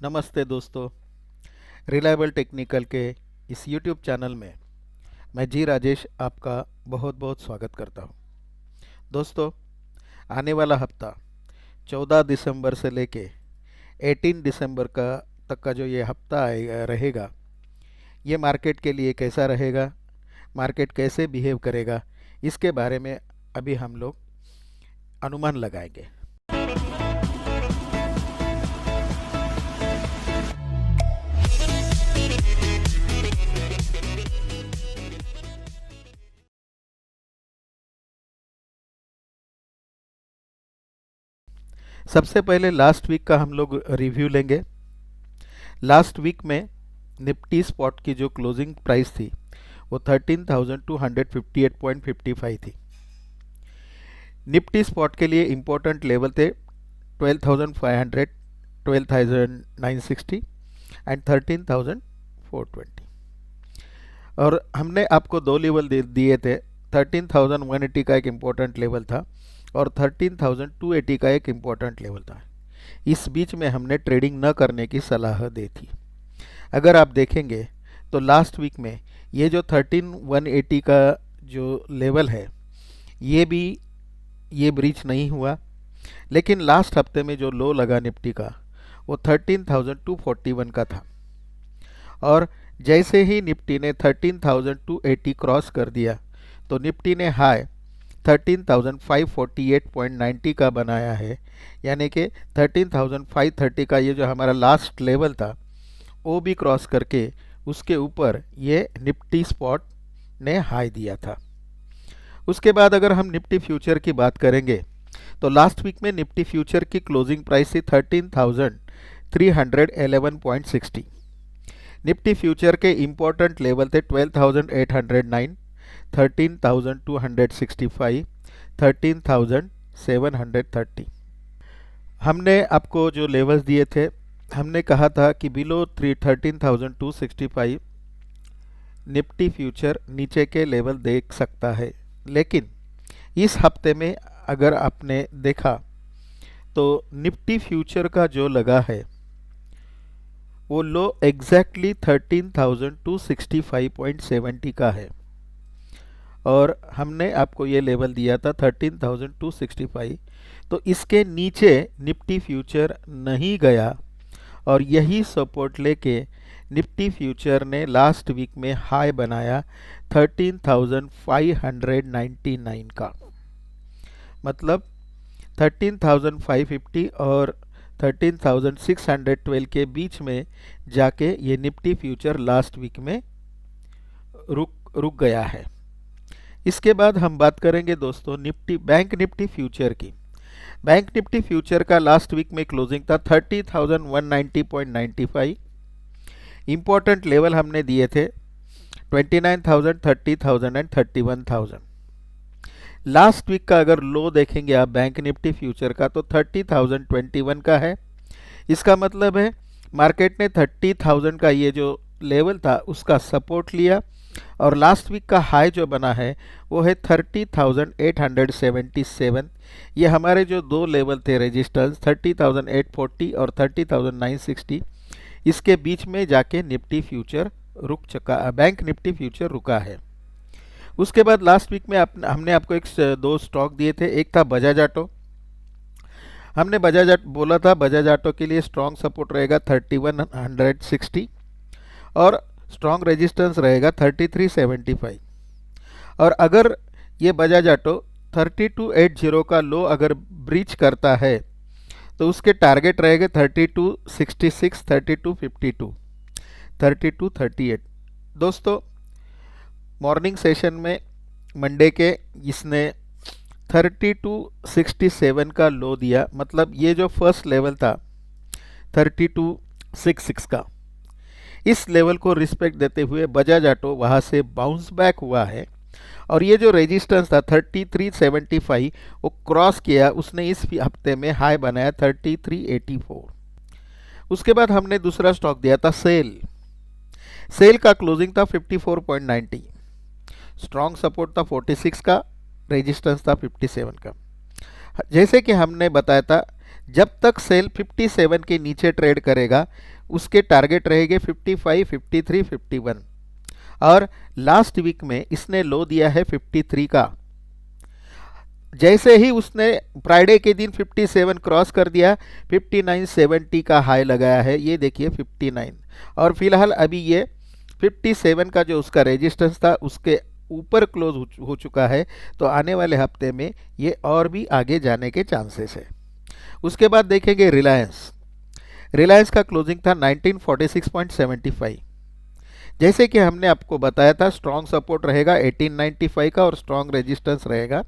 नमस्ते दोस्तों। Reliable technical के इस यूट्यूब चैनल में मैं जी राजेश आपका बहुत बहुत स्वागत करता हूं। दोस्तों, आने वाला हफ्ता 14 दिसंबर से लेके 18 दिसंबर का तक का जो ये हफ्ता रहेगा, ये मार्केट के लिए कैसा रहेगा, मार्केट कैसे बिहेव करेगा, इसके बारे में अभी हम लोग अनुमान लगाएंगे। सबसे पहले लास्ट वीक का हम लोग रिव्यू लेंगे। लास्ट वीक में निफ्टी स्पॉट की जो क्लोजिंग प्राइस थी वो 13,258.55 थी। निफ्टी स्पॉट के लिए इम्पोर्टेंट लेवल थे 12,500, 12,960 एंड 13,420। और हमने आपको दो लेवल दिए थे। 13,180 का एक इम्पोर्टेंट लेवल था और 13,280 का एक इम्पोर्टेंट लेवल था। इस बीच में हमने ट्रेडिंग न करने की सलाह दी थी। अगर आप देखेंगे तो लास्ट वीक में ये जो 13,180 का जो लेवल है ये ब्रीच नहीं हुआ, लेकिन लास्ट हफ्ते में जो लो लगा निफ्टी का वो 13,241 का था। और जैसे ही निफ्टी ने 13,280 क्रॉस कर दिया तो निफ्टी ने हाई 13,548.90 का बनाया है, यानी कि 13,530 का ये जो हमारा लास्ट लेवल था वो भी क्रॉस करके उसके ऊपर ये निफ्टी स्पॉट ने हाई दिया था। उसके बाद अगर हम निफ्टी फ्यूचर की बात करेंगे तो लास्ट वीक में निफ्टी फ्यूचर की क्लोजिंग प्राइस थी 13,311.60। निफ्टी फ्यूचर के इम्पोर्टेंट लेवल थे 12,809, 13,265, 13,730। हमने आपको जो लेवल्स दिए थे, हमने कहा था कि बिलो 13,265 निफ्टी फ्यूचर नीचे के लेवल देख सकता है। लेकिन इस हफ्ते में अगर आपने देखा तो निफ्टी फ्यूचर का जो लगा है वो लो एग्जैक्टली 13,265.70 का है और हमने आपको ये लेवल दिया था 13,265। तो इसके नीचे निफ्टी फ्यूचर नहीं गया और यही सपोर्ट लेके निफ्टी फ्यूचर ने लास्ट वीक में हाई बनाया 13,599 का। मतलब 13,550 और 13,612 के बीच में जाके ये निफ्टी फ्यूचर लास्ट वीक में रुक गया है। इसके बाद हम बात करेंगे दोस्तों बैंक निफ्टी फ्यूचर की। बैंक निफ्टी फ्यूचर का लास्ट वीक में क्लोजिंग था 30,190.95। इंपॉर्टेंट लेवल हमने दिए थे 29,000, 30,000 एंड 31,000। लास्ट वीक का अगर लो देखेंगे आप बैंक निफ्टी फ्यूचर का तो 30,021 का है। इसका मतलब है मार्केट ने 30,000 का ये जो लेवल था उसका सपोर्ट लिया और लास्ट वीक का हाई जो बना है वो है 30,877। ये हमारे जो दो लेवल थे रेजिस्टेंस 30,840 और 30,960, इसके बीच में जाके निफ्टी फ्यूचर रुक चुका, बैंक निफ्टी फ्यूचर रुका है। उसके बाद लास्ट वीक में हमने आपको दो स्टॉक दिए थे। एक था बजाज ऑटो। हमने बोला था बजाज ऑटो के लिए स्ट्रॉन्ग सपोर्ट रहेगा 3160 और स्ट्रॉन्ग रेजिस्टेंस रहेगा 3375। और अगर ये बजाज ऑटो 3280 का लो अगर ब्रीच करता है तो उसके टारगेट रहेंगे 3266, 3252, 3238। दोस्तों, मॉर्निंग सेशन में मंडे के इसने 3267 का लो दिया। मतलब ये जो फर्स्ट लेवल था 3266 का, इस लेवल को रिस्पेक्ट देते हुए बजाज ऑटो वहाँ से बाउंस बैक हुआ है और ये जो रेजिस्टेंस था 3375 वो क्रॉस किया। उसने इस हफ्ते में हाई बनाया 3384। उसके बाद हमने दूसरा स्टॉक दिया था सेल का क्लोजिंग था 54.90। स्ट्रॉन्ग सपोर्ट था 46 का, रेजिस्टेंस था 57 का। जैसे कि हमने बताया था जब तक सेल 57 के नीचे ट्रेड करेगा उसके टारगेट रहेंगे 55, 53, 51 और लास्ट वीक में इसने लो दिया है 53 का। जैसे ही उसने फ्राइडे के दिन 57 क्रॉस कर दिया 59.70 का हाई लगाया है, ये देखिए 59 और फिलहाल अभी ये 57 का जो उसका रेजिस्टेंस था उसके ऊपर क्लोज हो चुका है। तो आने वाले हफ्ते में ये और भी आगे जाने के चांसेस है। उसके बाद देखेंगे रिलायंस। रिलायंस का क्लोजिंग था 1946.75। जैसे कि हमने आपको बताया था स्ट्रॉन्ग सपोर्ट रहेगा 1895 का और स्ट्रॉन्ग रेजिस्टेंस रहेगा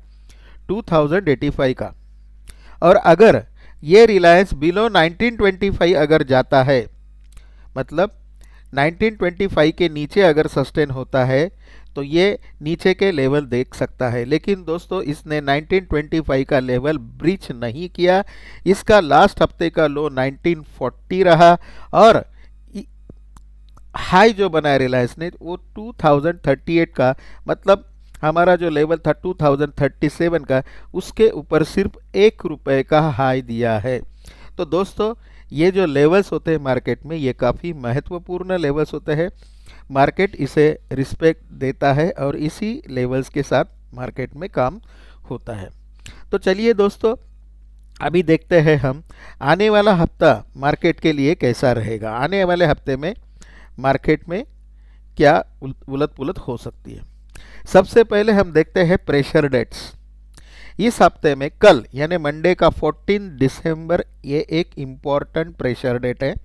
2085 का। और अगर ये रिलायंस बिलो 1925 अगर जाता है, मतलब 1925 के नीचे अगर सस्टेन होता है तो ये नीचे के लेवल देख सकता है। लेकिन दोस्तों इसने 1925 का लेवल ब्रीच नहीं किया। इसका लास्ट हफ्ते का लो 1940 रहा और हाई जो बनाया रिलायंस ने वो 2038 का, मतलब हमारा जो लेवल था 2037 का, उसके ऊपर सिर्फ ₹1 का हाई दिया है। तो दोस्तों ये जो लेवल्स होते हैं मार्केट में ये काफ़ी महत्वपूर्ण लेवल्स होते हैं। मार्केट इसे रिस्पेक्ट देता है और इसी लेवल्स के साथ मार्केट में काम होता है। तो चलिए दोस्तों अभी देखते हैं हम आने वाला हफ्ता मार्केट के लिए कैसा रहेगा। आने वाले हफ्ते में मार्केट में क्या उलट पुलट हो सकती है। सबसे पहले हम देखते हैं प्रेशर डेट्स। इस हफ्ते में कल यानी मंडे का 14 दिसंबर ये एक इम्पॉर्टेंट प्रेशर डेट है।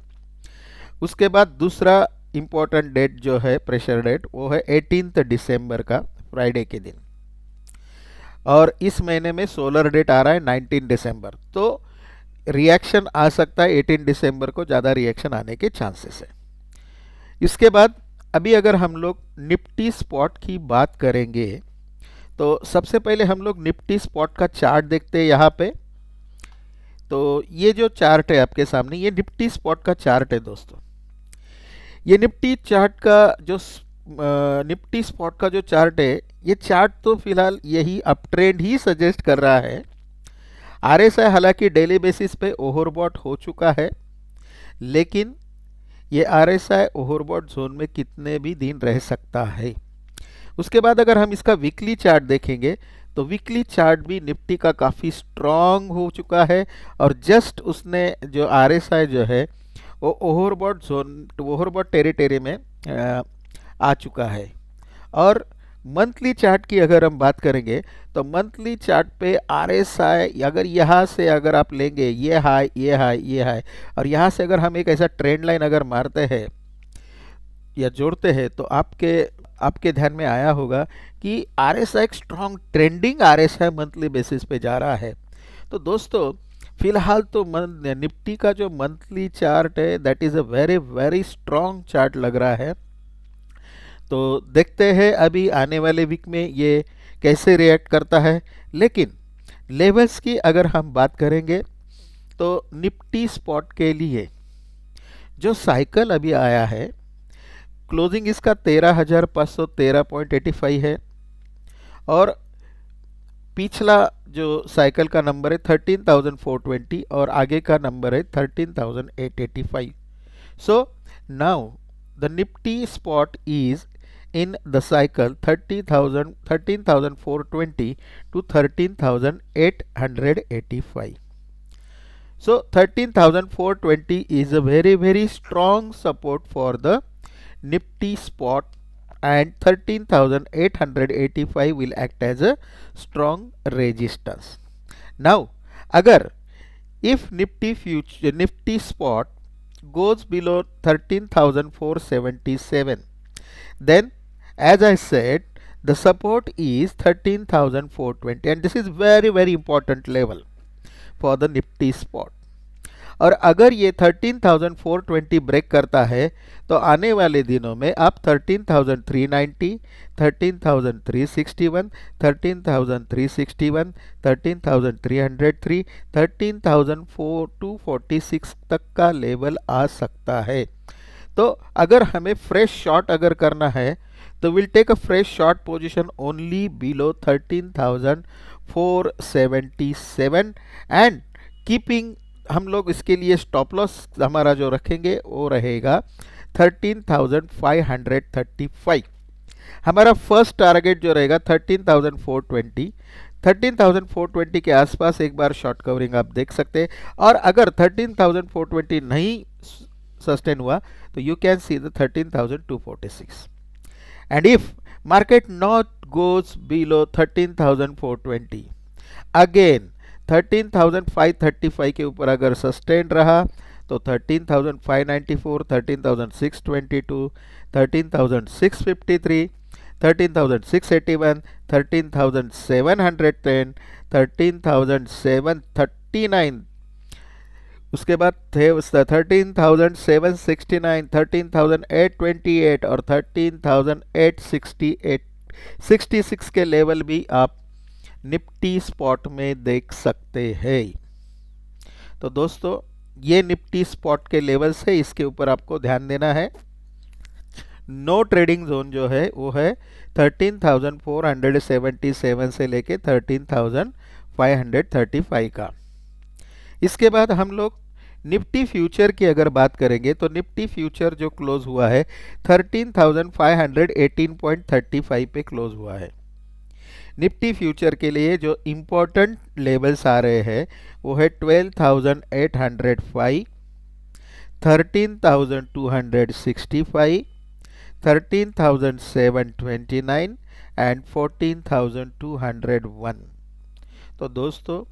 उसके बाद दूसरा इम्पॉर्टेंट डेट जो है प्रेशर डेट वो है 18 दिसंबर का, फ्राइडे के दिन। और इस महीने में सोलर डेट आ रहा है 19 दिसंबर। तो रिएक्शन आ सकता है 18 दिसंबर को, ज़्यादा रिएक्शन आने के चांसेस है। इसके बाद अभी अगर हम लोग निफ्टी स्पॉट की बात करेंगे तो सबसे पहले हम लोग निफ्टी स्पॉट का चार्ट देखते हैं यहाँ पे। तो ये जो चार्ट है आपके सामने ये निफ्टी स्पॉट का चार्ट है दोस्तों। ये निफ्टी चार्ट का जो निफ्टी स्पॉट का जो चार्ट है, ये चार्ट तो फिलहाल यही अप ट्रेंड ही सजेस्ट कर रहा है। आरएसआई हालांकि डेली बेसिस पे ओवरबॉट हो चुका है, लेकिन ये आरएसआई ओवरबॉट जोन में कितने भी दिन रह सकता है। उसके बाद अगर हम इसका वीकली चार्ट देखेंगे तो वीकली चार्ट भी निफ्टी का काफ़ी स्ट्रॉन्ग हो चुका है और जस्ट उसने जो आरएसआई जो है वो ओवरबॉट जोन, ओवरबॉट टेरिटरी में आ चुका है। और मंथली चार्ट की अगर हम बात करेंगे तो मंथली चार्ट पे आरएसआई अगर यहाँ से अगर आप लेंगे ये हाई, ये हाई, ये हाई, और यहाँ से अगर हम एक ऐसा ट्रेंड लाइन अगर मारते हैं या जोड़ते हैं तो आपके ध्यान में आया होगा कि आरएसआई एक strong trending RSI monthly basis पे जा रहा है। तो दोस्तों फिलहाल तो निफ्टी का जो मंथली चार्ट है that is a very very strong chart लग रहा है। तो देखते हैं अभी आने वाले वीक में ये कैसे रिएक्ट करता है। लेकिन लेवल्स की अगर हम बात करेंगे तो निफ्टी स्पॉट के लिए जो साइकिल अभी आया है, क्लोजिंग इसका 13,513.85 है और पिछला जो साइकिल का नंबर है 13,420 और आगे का नंबर है 13,885। So now the Nifty spot is in the cycle 13,420 to 13,885. So 13,420 is a very very strong support for the Nifty spot and 13,885 will act as a strong resistance. Now agar if Nifty spot goes below 13,477, then as I said the support is 13,420 and this is very very important level for the Nifty spot. और अगर ये 13,420 break करता है तो आने वाले दिनों में आप 13,390, 13,361, 13,361, 13,303, 13,246 तक का लेवल आ सकता है। तो अगर हमें फ्रेश शॉट अगर करना है तो will take a fresh short position only below 13,477 and keeping हम लोग इसके लिए स्टॉप लॉस हमारा जो रखेंगे वो रहेगा 13,535। हमारा फर्स्ट टारगेट जो रहेगा 13,420। 13,420 के आसपास एक बार शॉर्ट कवरिंग आप देख सकते हैं। और अगर 13,420 नहीं सस्टेन हुआ तो you can see the 13,246। And if market not goes below 13,420, again 13,535 के ऊपर अगर सस्टेन रहा तो 13,594, 13,622, 13,653, 13,681, 13,710, 13,739, उसके बाद थे 13,769, 13,828 और 13,868 66 के लेवल भी आप निफ्टी स्पॉट में देख सकते हैं। तो दोस्तों ये निफ्टी स्पॉट के लेवल्स है, इसके ऊपर आपको ध्यान देना है। नो ट्रेडिंग जोन जो है वो है 13,477 से लेके 13,535 का। इसके बाद हम लोग निफ्टी फ्यूचर की अगर बात करेंगे तो निफ्टी फ्यूचर जो क्लोज हुआ है 13,518.35 पे क्लोज हुआ है। निफ्टी फ्यूचर के लिए जो इम्पोर्टेंट लेवल्स आ रहे हैं वो है 12,805, 13,265, 13,729 एंड 14,201। तो दोस्तों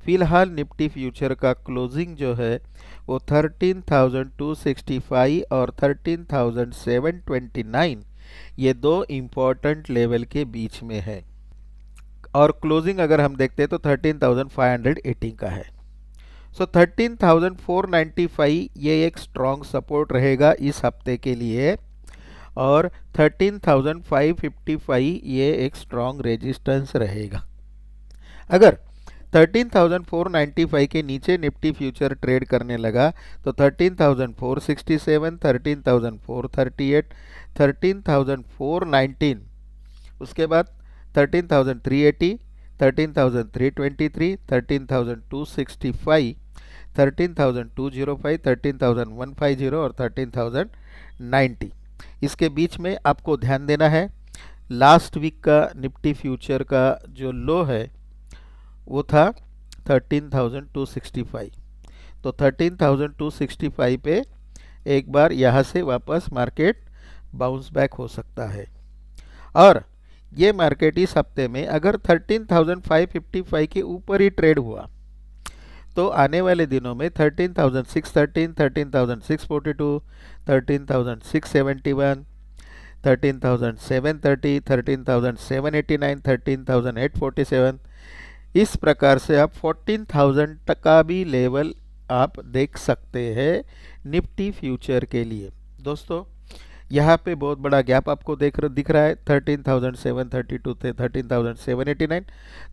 फिलहाल निफ्टी फ्यूचर का क्लोजिंग जो है वो 13,265 और 13,729 ये दो इम्पोर्टेंट लेवल के बीच में है। और क्लोजिंग अगर हम देखते हैं तो 13,518 का है। सो 13,495 ये एक स्ट्रॉन्ग सपोर्ट रहेगा इस हफ्ते के लिए, और 13,555 ये एक स्ट्रॉन्ग रेजिस्टेंस रहेगा। अगर 13,495 के नीचे निफ्टी फ्यूचर ट्रेड करने लगा तो 13,467, 13,438, 13,419, उसके बाद 13,380, 13,323, 13,265, 13,205, 13,150 और 13,090, इसके बीच में आपको ध्यान देना है। लास्ट वीक का निफ्टी फ्यूचर का जो लो है वो था 13,265। तो 13,265 पे एक बार यहाँ से वापस मार्केट बाउंस बैक हो सकता है। और ये मार्केट इस हफ्ते में अगर 13,555 के ऊपर ही ट्रेड हुआ तो आने वाले दिनों में 13,613, 13,642, 13,671, 13,730, 13,789, 13,847, इस प्रकार से आप 14,000 का भी लेवल आप देख सकते हैं निफ्टी फ्यूचर के लिए। दोस्तों यहाँ पे बहुत बड़ा गैप आपको दिख रहा है 13,732 से 13,789।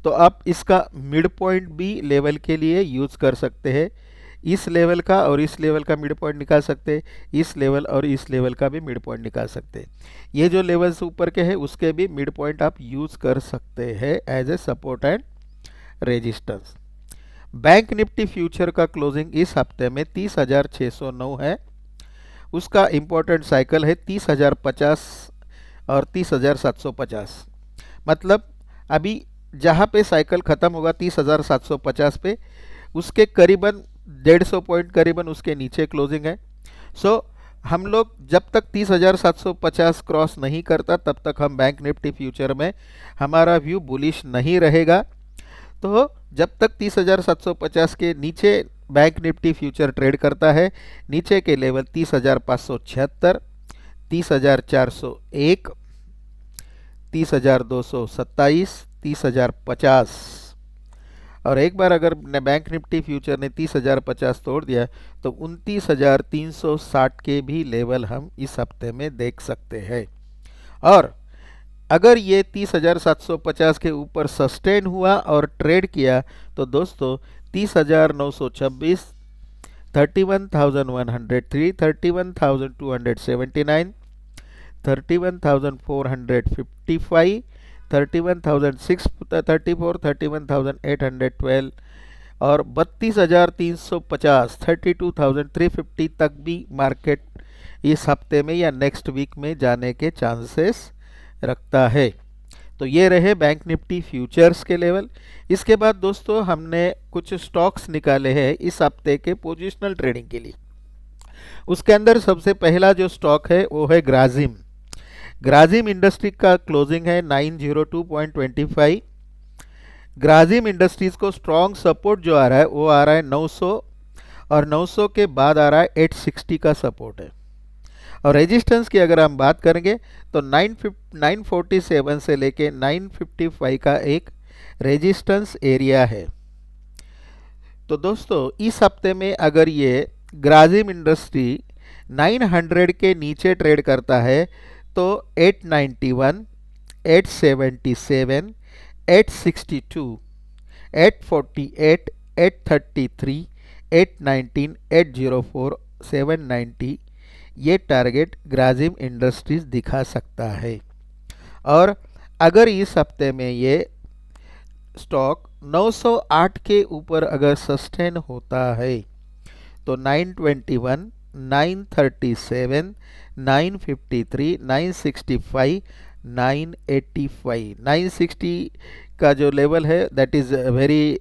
तो आप इसका मिड पॉइंट भी लेवल के लिए यूज़ कर सकते हैं। इस लेवल का और इस लेवल का मिड पॉइंट निकाल सकते हैं, इस लेवल और इस लेवल का भी मिड पॉइंट निकाल सकते हैं। ये जो लेवल्स ऊपर के हैं उसके भी मिड पॉइंट आप यूज़ कर सकते हैं as a support and resistance. Bank Nifty future का क्लोजिंग इस हफ्ते में 30,609 है। उसका इम्पोर्टेंट साइकिल है 30,050 और 30,750। मतलब अभी जहाँ पे साइकिल ख़त्म होगा 30,750 पे, उसके करीबन 150 पॉइंट करीबन उसके नीचे क्लोजिंग है। सो हम लोग जब तक 30,750 क्रॉस नहीं करता तब तक हम बैंक निफ्टी फ्यूचर में हमारा व्यू बुलिश नहीं रहेगा। तो जब तक 30,750 के नीचे बैंक निफ्टी फ्यूचर ट्रेड करता है, नीचे के लेवल 30,576, 30,401, 30,227, 30,050, और एक बार अगर बैंक निफ्टी फ्यूचर ने 30,050 तोड़ दिया तो 29,360 के भी लेवल हम इस हफ्ते में देख सकते हैं। और अगर ये 30,750 के ऊपर सस्टेन हुआ और ट्रेड किया तो दोस्तों 30,926, 31,103, 31,279, 31,455, 31,634, 31,812 और 32,350 32,350 तक भी मार्केट इस हफ्ते में या नेक्स्ट वीक में जाने के चांसेस रखता है। तो ये रहे बैंक निफ्टी फ्यूचर्स के लेवल। इसके बाद दोस्तों हमने कुछ स्टॉक्स निकाले हैं इस हफ्ते के पोजिशनल ट्रेडिंग के लिए। उसके अंदर सबसे पहला जो स्टॉक है वो है ग्राजिम। ग्राजिम इंडस्ट्री का क्लोजिंग है 902.25। ग्राजिम इंडस्ट्रीज को स्ट्रॉन्ग सपोर्ट जो आ रहा है वो आ रहा है 900, और 900 के बाद आ रहा है 860 का सपोर्ट है। और रेजिस्टेंस की अगर हम बात करेंगे तो 947 से लेके 955 का एक रेजिस्टेंस एरिया है। तो दोस्तों इस हफ्ते में अगर ये ग्राजिम इंडस्ट्री 900 के नीचे ट्रेड करता है तो 891, 877, 862, 848, 833, 819, 804, 790 ये टारगेट ग्राजिम इंडस्ट्रीज दिखा सकता है। और अगर इस हफ्ते में ये स्टॉक 908 के ऊपर अगर सस्टेन होता है तो 921, 937, 953, 965, 985, 960 का जो लेवल है that is very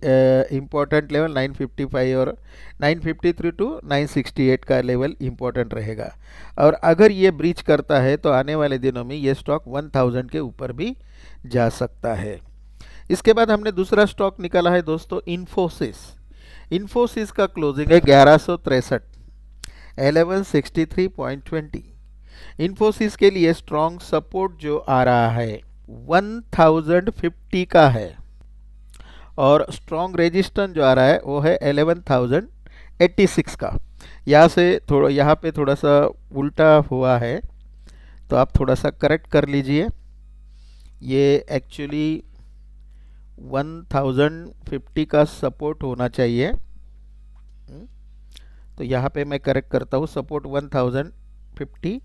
important level. 955 और 953 टू 968 का लेवल इम्पोर्टेंट रहेगा। और अगर ये ब्रीच करता है तो आने वाले दिनों में ये स्टॉक 1000 के ऊपर भी जा सकता है। इसके बाद हमने दूसरा स्टॉक निकाला है दोस्तों इन्फोसिस। इन्फोसिस का क्लोजिंग है 1163, 1163.20। इन्फोसिस के लिए स्ट्रॉन्ग सपोर्ट जो आ रहा है 1050 का है, और स्ट्रॉन्ग रेजिस्टेंस जो आ रहा है वो है 11,086 का। यहाँ पे थोड़ा सा उल्टा हुआ है तो आप थोड़ा सा करेक्ट कर लीजिए। ये एक्चुअली 1050 का सपोर्ट होना चाहिए। तो यहाँ पे मैं करेक्ट करता हूँ, सपोर्ट 1050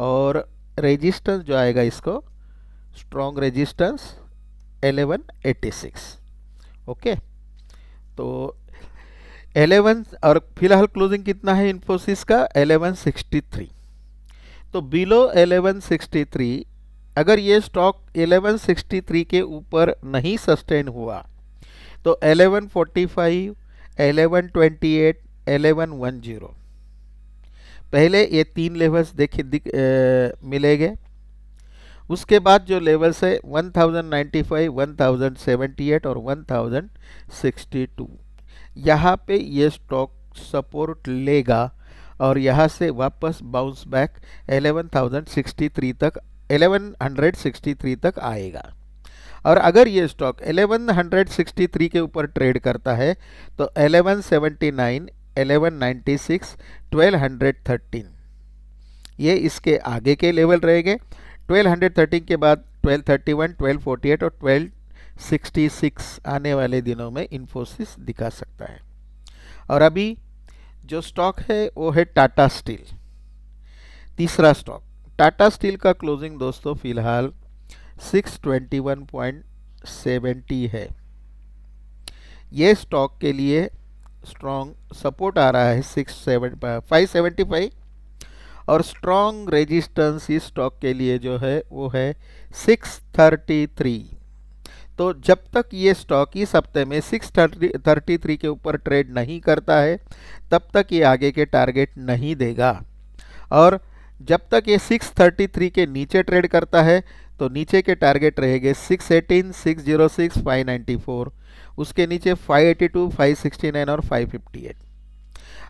और रेजिस्टेंस जो आएगा इसको स्ट्रॉन्ग रेजिस्टेंस 1186। ओके, तो 11 और फिलहाल क्लोजिंग कितना है इन्फोसिस का 1163। तो बिलो 1163 अगर ये स्टॉक 1163 के ऊपर नहीं सस्टेन हुआ तो 1145, 1128, 1110 पहले ये तीन लेवल्स मिलेंगे। उसके बाद जो लेवल्स है 1095, 1078 और 1062, यहाँ पे ये स्टॉक सपोर्ट लेगा और यहाँ से वापस बाउंस बैक 1163 तक आएगा। और अगर ये स्टॉक 1163 के ऊपर ट्रेड करता है तो 1179, 1196, 1213 ये इसके आगे के लेवल रहेंगे। 1213 के बाद 1231, 1248 और 1266 आने वाले दिनों में इन्फोसिस दिखा सकता है। और अभी जो स्टॉक है वो है टाटा स्टील। तीसरा स्टॉक टाटा स्टील का क्लोजिंग दोस्तों फिलहाल 621.70 है। ये स्टॉक के लिए स्ट्रॉन्ग सपोर्ट आ रहा है 575 और स्ट्रॉन्ग रेजिस्टेंस इस स्टॉक के लिए जो है वो है 633। तो जब तक ये स्टॉक इस हफ्ते में 633 के ऊपर ट्रेड नहीं करता है तब तक ये आगे के टारगेट नहीं देगा। और जब तक ये 633 के नीचे ट्रेड करता है तो नीचे के टारगेट रहेंगे 618, 606, 594, उसके नीचे 582, 569 और 558।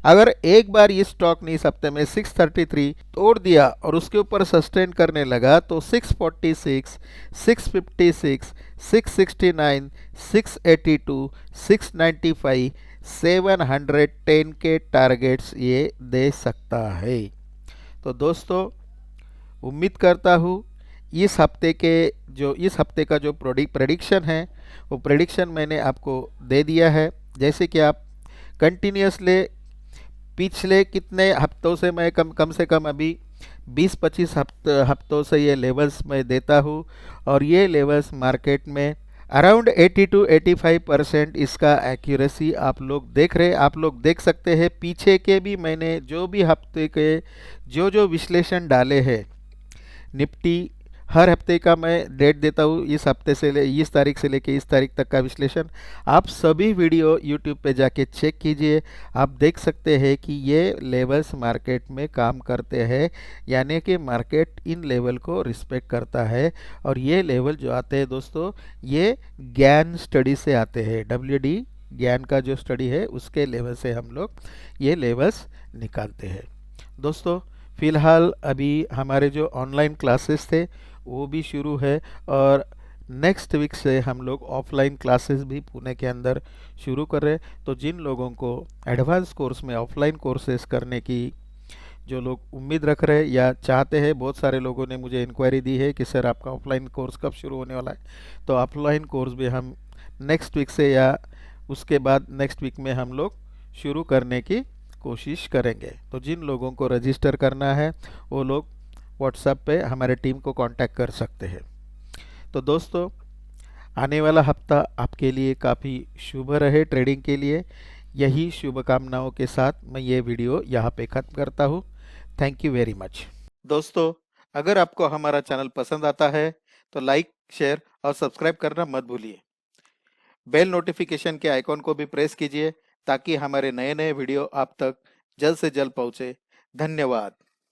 अगर एक बार ये स्टॉक ने इस हफ्ते में 633 तोड़ दिया और उसके ऊपर सस्टेन करने लगा तो 646, 656, 669, 682, 695, 710 के टारगेट्स ये दे सकता है। तो दोस्तों उम्मीद करता हूँ इस हफ्ते का जो प्रेडिक्शन है वो प्रेडिक्शन मैंने आपको दे दिया है। जैसे कि आप कंटिन्यूसली पिछले कितने हफ्तों से मैं कम से कम अभी 20-25 हफ्तों से ये लेवल्स मैं देता हूँ और ये लेवल्स मार्केट में अराउंड 80 टू 85% इसका एक्यूरेसी आप लोग देख रहे, आप लोग देख सकते हैं। पीछे के भी मैंने जो भी हफ्ते के जो जो विश्लेषण डाले हैं निफ्टी, हर हफ्ते का मैं डेट देता हूँ, इस हफ्ते से ले इस तारीख से लेके इस तारीख तक का विश्लेषण आप सभी वीडियो यूट्यूब पे जाके चेक कीजिए। आप देख सकते हैं कि ये लेवल्स मार्केट में काम करते हैं, यानी कि मार्केट इन लेवल को रिस्पेक्ट करता है। और ये लेवल जो आते हैं दोस्तों, ये ज्ञान स्टडी से आते हैं, WD ज्ञान का जो स्टडी है उसके लेवल से हम लोग ये लेवल्स निकालते हैं। दोस्तों फ़िलहाल अभी हमारे जो ऑनलाइन क्लासेस थे वो भी शुरू है, और नेक्स्ट वीक से हम लोग ऑफलाइन क्लासेस भी पुणे के अंदर शुरू कर रहे हैं। तो जिन लोगों को एडवांस कोर्स में ऑफलाइन कोर्सेज करने की जो लोग उम्मीद रख रहे हैं या चाहते हैं, बहुत सारे लोगों ने मुझे इंक्वायरी दी है कि सर आपका ऑफलाइन कोर्स कब शुरू होने वाला है, तो ऑफलाइन कोर्स भी हम नेक्स्ट वीक से या उसके बाद नेक्स्ट वीक में हम लोग शुरू करने की कोशिश करेंगे। तो जिन लोगों को रजिस्टर करना है वो लोग व्हाट्सएप पे हमारे टीम को कांटेक्ट कर सकते हैं। तो दोस्तों आने वाला हफ्ता आपके लिए काफ़ी शुभ रहे ट्रेडिंग के लिए। यही शुभकामनाओं के साथ मैं ये वीडियो यहाँ पे ख़त्म करता हूँ। Thank you very much. दोस्तों अगर आपको हमारा चैनल पसंद आता है तो लाइक, शेयर और सब्सक्राइब करना मत भूलिए। बेल नोटिफिकेशन के आइकॉन को भी प्रेस कीजिए ताकि हमारे नए नए वीडियो आप तक जल्द से जल्द पहुँचे। धन्यवाद।